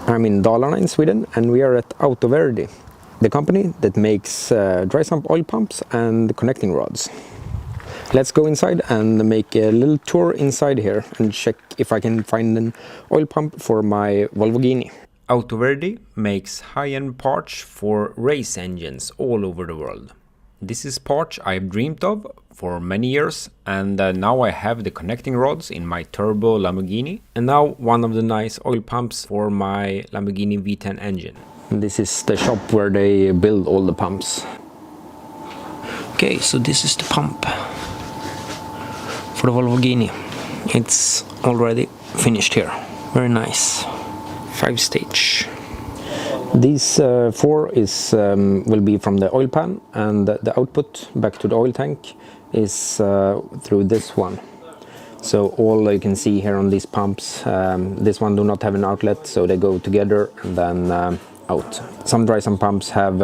I'm in Dalarna in Sweden, and we are at AutoVerdi, the company that makes dry sump oil pumps and connecting rods. Let's go inside and make a little tour inside here and check if I can find an oil pump for my Volvo Guinea. AutoVerdi makes high-end parts for race engines all over the world. This is parts I've dreamed of for many years, and now I have the connecting rods in my turbo Lamborghini, and now one of the nice oil pumps for my Lamborghini V10 engine. This is the shop where they build all the pumps. Okay, so this is the pump for the Volvo Guinea. It's already finished here. Very nice. 5-stage. These 4 will be from the oil pan, and the output back to the oil tank is through this one. So all you can see here on these pumps, this one do not have an outlet, so they go together and then out. Some dry sump pumps have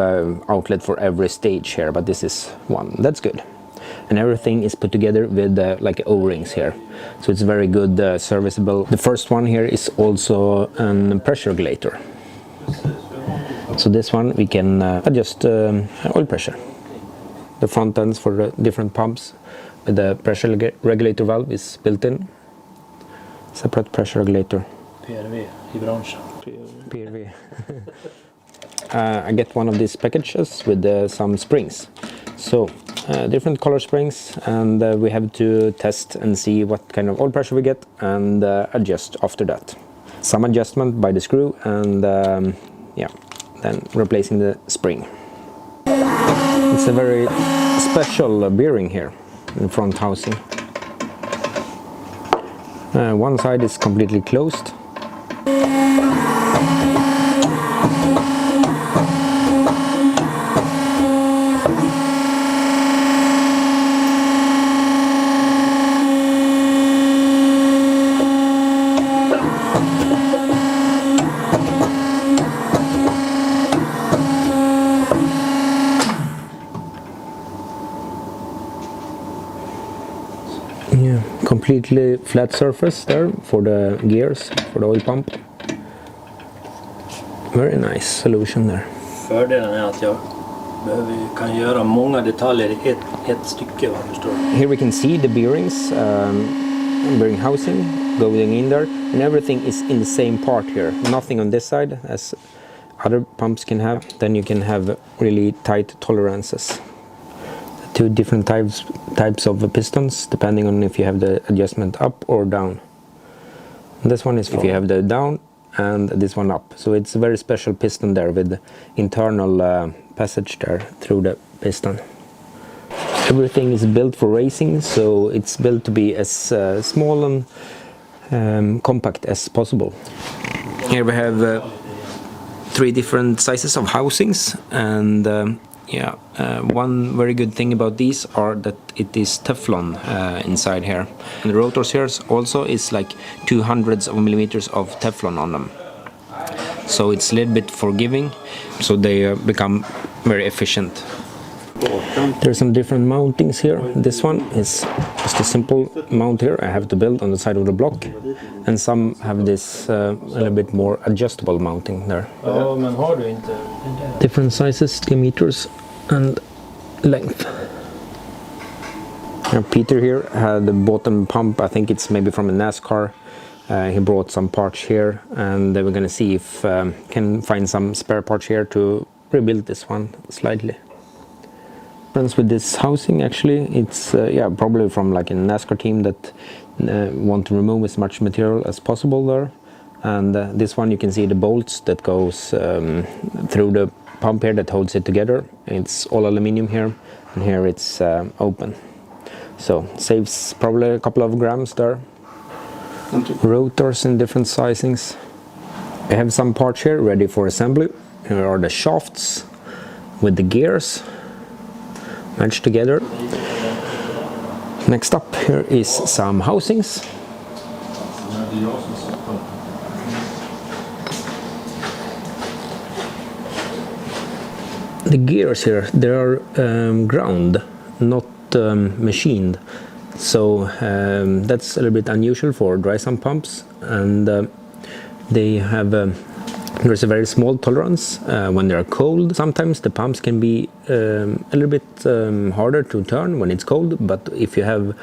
outlet for every stage here, but this is one. That's good. And everything is put together with like O-rings here, so it's very good, serviceable. The first one here is also a pressure regulator. So this one we can adjust oil pressure. The front ends for the different pumps with the pressure regulator valve is built in. Separate pressure regulator. PRV I branschen. PRV. I get one of these packages with some springs. So different color springs, and we have to test and see what kind of oil pressure we get and adjust after that. Some adjustment by the screw, and yeah, then replacing the spring. It's a very special bearing here in front housing. One side is completely closed. Yeah, completely flat surface there for the gears, for the oil pump. Very nice solution there. Fördelen är att jag kan göra många detaljer i ett stycke, vad jag förstår. Here we can see the bearings, bearing housing going in there, and everything is in the same part here. Nothing on this side as other pumps can have. Then you can have really tight tolerances. 2 different types of pistons depending on if you have the adjustment up or down. And this one is if you have the down, and this one up. So it's a very special piston there with internal passage there through the piston. Everything is built for racing, so it's built to be as small and compact as possible. Here we have 3 different sizes of housings, and yeah, one very good thing about these are that it is Teflon inside here. And the rotors here also is like 200 millimeters of Teflon on them. So it's a little bit forgiving, so they become very efficient. There's some different mountings here. This one is just a simple mount here I have to build on the side of the block, and some have this a little bit more adjustable mounting there. Ja, men har du inte Different sizes, diameters and length. Now Peter here had the bottom pump, I think it's maybe from a Nascar. He brought some parts here, and we're gonna see if can find some spare parts here to rebuild this one slightly. With this housing, actually it's yeah, probably from like a NASCAR team that want to remove as much material as possible there. And this one you can see the bolts that goes through the pump here that holds it together. It's all aluminium here, and here it's open, so saves probably a couple of grams there. Rotors in different sizings. I have some parts here ready for assembly. Here are the shafts with the gears matched together. Next up here is some housings. The gears here, they are ground, not machined, so that's a little bit unusual for dry sump pumps, and they have There's a very small tolerance when they are cold. Sometimes the pumps can be a little bit harder to turn when it's cold, but if you have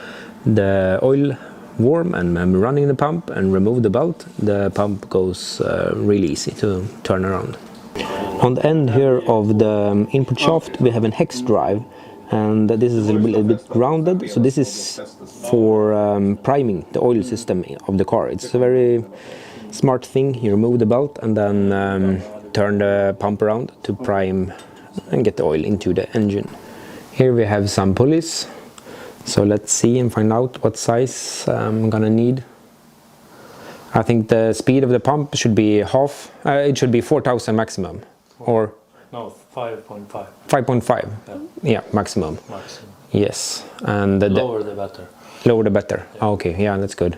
the oil warm and running the pump and remove the belt, the pump goes really easy to turn around. On the end here of the input shaft we have an hex drive, and this is a little bit rounded, so this is for priming the oil system of the car. It's a very smart thing. You remove the belt and then turn the pump around to prime and get the oil into the engine. Here we have some pulleys, so let's see and find out what size I'm gonna need. I think the speed of the pump should be half, it should be 4,000 maximum, or no, 5.5. 5.5, yeah, maximum. Yes, and the lower the better. Lower the better. Yeah. Okay, yeah, that's good.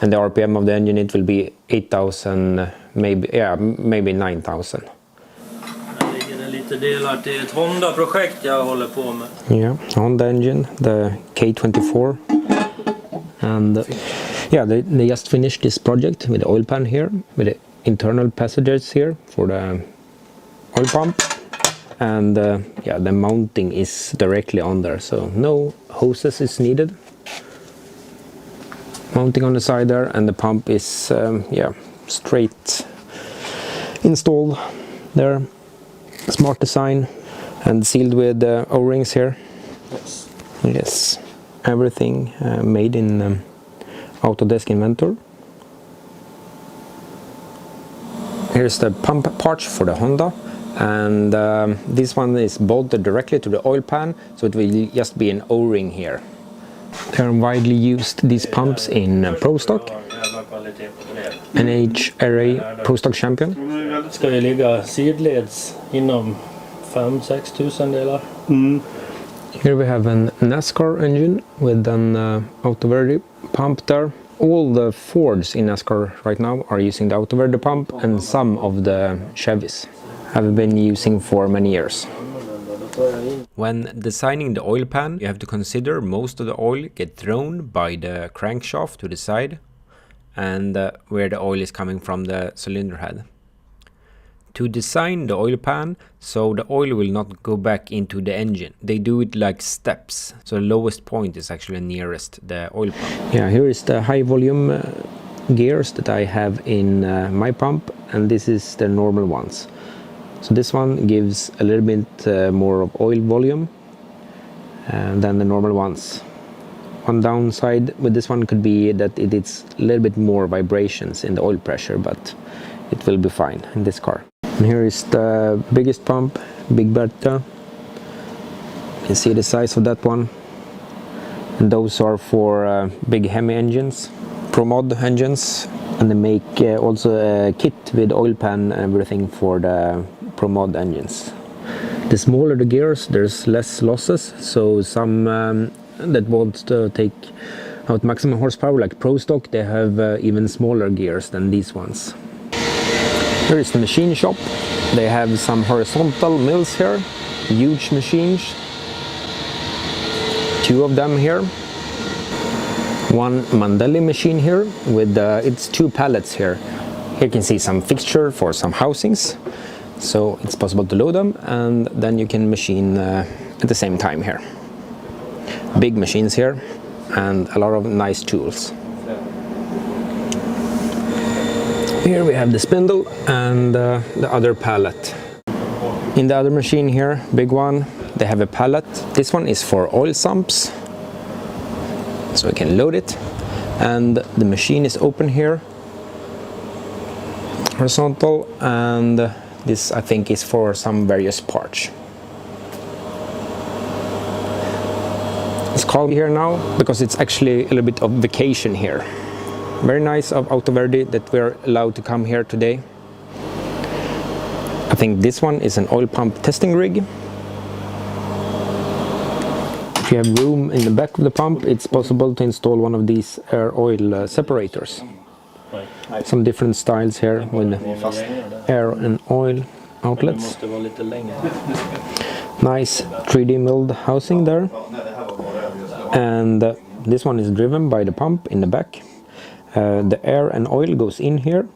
And the RPM of the engine, it will be 8,000, maybe 9,000. Det ligger lite delar till ett Honda-projekt jag håller på med. Yeah, Honda engine, the K24. And yeah, they just finished this project with the oil pan here, with the internal passages here for the oil pump. And yeah, the mounting is directly on there, so no hoses is needed. Mounting on the side there, and the pump is yeah, straight installed there. Smart design and sealed with O-rings here. Yes. Yes, everything made in Autodesk Inventor. Here's the pump parts for the Honda, and this one is bolted directly to the oil pan, so it will just be an O-ring here. They are widely used, these pumps, in Pro Stock, NHRA Pro Stock Champion. Ska ju ligga sidleds inom 5-6 tusen delar. Here we have an Nascar engine with an AutoVerdi pump there. All the Fords in Nascar right now are using the AutoVerdi pump, and some of the Chevys have been using for many years. When designing the oil pan, you have to consider most of the oil get thrown by the crankshaft to the side, and where the oil is coming from the cylinder head. To design the oil pan so the oil will not go back into the engine, they do it like steps, so the lowest point is actually nearest the oil pump. Yeah, here is the high volume gears that I have in my pump, and this is the normal ones. So this one gives a little bit more of oil volume than the normal ones. One downside with this one could be that it's a little bit more vibrations in the oil pressure, but it will be fine in this car. And here is the biggest pump, Big Bertha. You can see the size of that one. And those are for big Hemi engines, Pro Mod engines, and they make also a kit with oil pan and everything for the Pro Mod engines. The smaller the gears, there's less losses, so some that want to take out maximum horsepower, like Pro Stock, they have even smaller gears than these ones. Here is the machine shop. They have some horizontal mills here, huge machines, 2 of them here. One Mandelli machine here with it's 2 pallets here. Here you can see some fixture for some housings, so it's possible to load them, and then you can machine at the same time here. Big machines here and a lot of nice tools. Here we have the spindle and the other pallet. In the other machine here, big one, they have a pallet. This one is for oil sumps, so we can load it. And the machine is open here, horizontal, and this I think is for some various parts. It's called here now because it's actually a little bit of vacation here. Very nice of AutoVerdi that we're allowed to come here today. I think this one is an oil pump testing rig. If you have room in the back of the pump, it's possible to install one of these air oil separators. Some different styles here with air and oil outlets. Nice 3D milled housing there. And this one is driven by the pump in the back. The air and oil goes in here,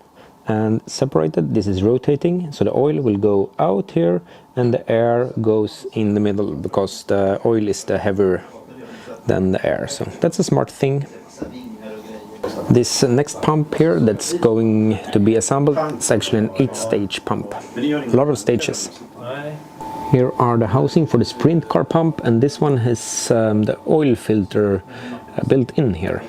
and separated. This is rotating, so the oil will go out here and the air goes in the middle, because the oil is the heavier than the air. So that's a smart thing. This next pump here that's going to be assembled is actually an 8-stage pump. A lot of stages. Here are the housing for the sprint car pump, and this one has the oil filter built in here.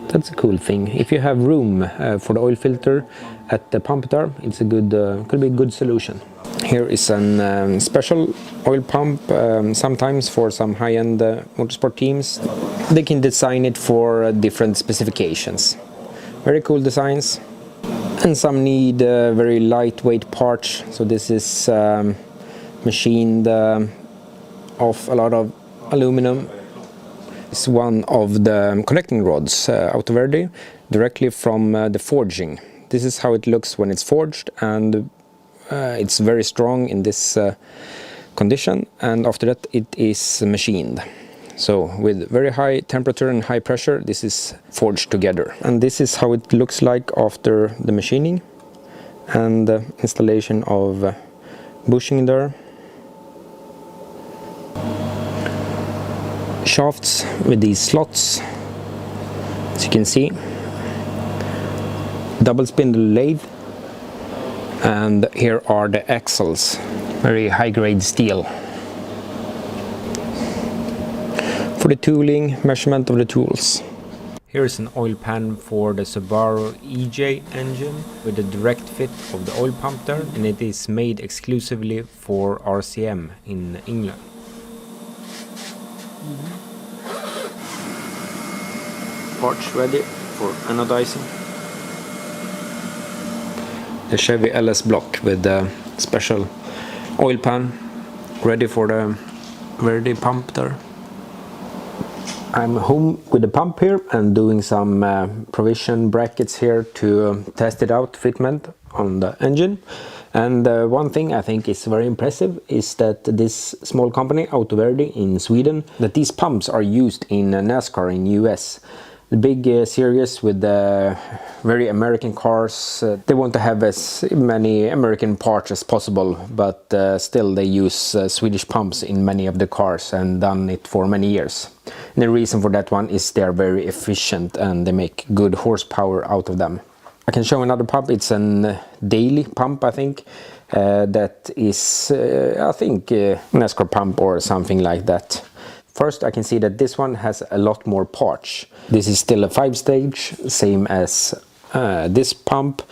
That's a cool thing. If you have room for the oil filter at the pump there, it's a good, could be a good solution. Here is a special oil pump, sometimes for some high-end motorsport teams. They can design it for different specifications. Very cool designs. And some need very lightweight parts, so this is machined off a lot of aluminum. It's one of the connecting rods, AutoVerdi, directly from the forging. This is how it looks when it's forged, and it's very strong in this condition, and after that it is machined. So with very high temperature and high pressure, this is forged together. And this is how it looks like after the machining and the installation of bushing there. Shafts with these slots, as you can see, double spindle lathe, and here are the axles, very high grade steel. For the tooling, measurement of the tools. Here is an oil pan for the Subaru EJ engine with a direct fit of the oil pump there, and it is made exclusively for RCM in England. Parts ready for anodizing. The Chevy LS block with the special oil pan ready for the Verdi pump there. I'm home with the pump here and doing some provision brackets here to test it out, fitment on the engine. And one thing I think is very impressive is that this small company, AutoVerdi in Sweden, that these pumps are used in NASCAR in US. The big series with the very American cars, they want to have as many American parts as possible, but still they use Swedish pumps in many of the cars and done it for many years. And the reason for that one is they're very efficient and they make good horsepower out of them. I can show another pump. It's a daily pump, I think, that is, I think, NASCAR pump or something like that. First, I can see that this one has a lot more parts. This is still a 5-stage, same as this pump,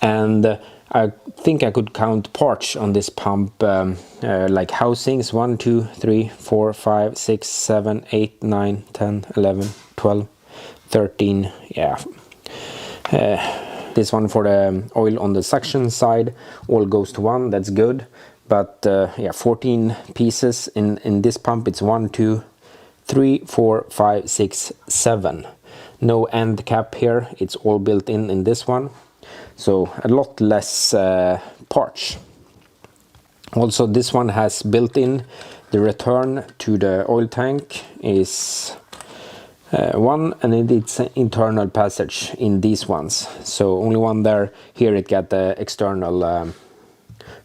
and I think I could count parts on this pump like housings: 1, 2, 3, 4, 5, 6, 7, 8, 9, 10, 11, 12, 13, yeah. This one for the oil on the suction side, all goes to one, that's good. But yeah, 14 pieces in this pump. It's 1, 2, 3, 4, 5, 6, 7. No end cap here, it's all built in this one. So a lot less parts. Also, this one has built in the return to the oil tank is one, and it's an internal passage in these ones. So only one there. Here it got the external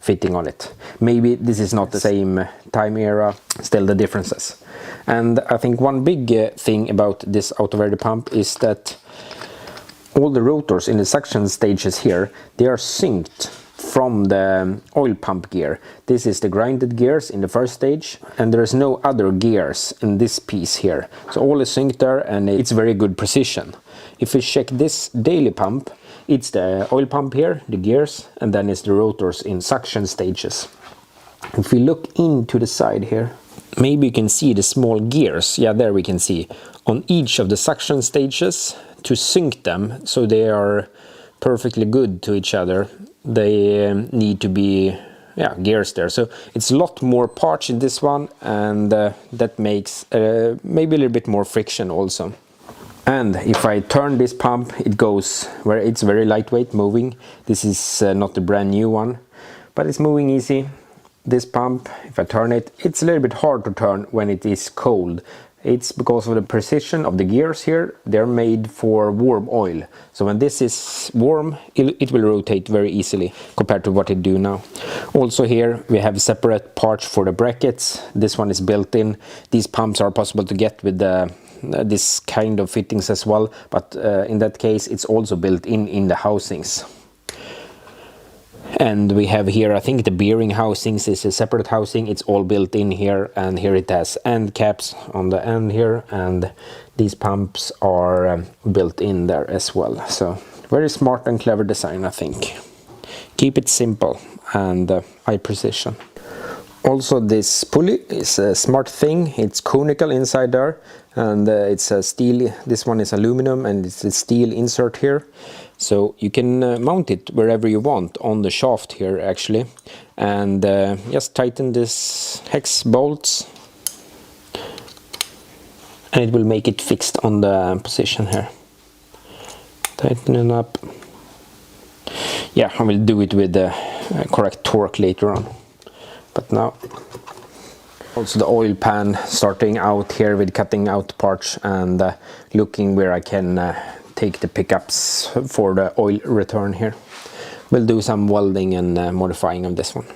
fitting on it. Maybe this is not the same time era, still the differences. And I think one big thing about this AutoVerdi pump is that all the rotors in the suction stages here, they are synced from the oil pump gear. This is the grinded gears in the first stage, and there's no other gears in this piece here. So all is synced there, and it's very good precision. If we check this daily pump, it's the oil pump here, the gears, and then it's the rotors in suction stages. If we look into the side here, maybe you can see the small gears. Yeah, there we can see on each of the suction stages to sync them so they are perfectly good to each other. They need to be gears there. So it's a lot more parts in this one, and that makes maybe a little bit more friction also. And if I turn this pump, it goes where it's very lightweight moving. This is not a brand new one, but it's moving easy. This pump, if I turn it, it's a little bit hard to turn when it is cold, It's because of the precision of the gears here. They're made for warm oil. So when this is warm, it will rotate very easily compared to what it do now. Also here we have separate parts for the brackets. This one is built in. These pumps are possible to get with this kind of fittings as well. But in that case, it's also built in the housings. And we have here, I think the bearing housings is a separate housing. It's all built in here, and here it has end caps on the end here, and these pumps are built in there as well. So very smart and clever design, I think. Keep it simple and high precision. Also, this pulley is a smart thing. It's conical inside there, and it's a steel. This one is aluminum, and it's a steel insert here. So you can mount it wherever you want on the shaft here actually, and just tighten this hex bolts and it will make it fixed on the position here. Tighten it up. Yeah, I will do it with the correct torque later on, but now also the oil pan starting out here with cutting out parts and looking where I can take the pickups for the oil return here. We'll do some welding and modifying of this one.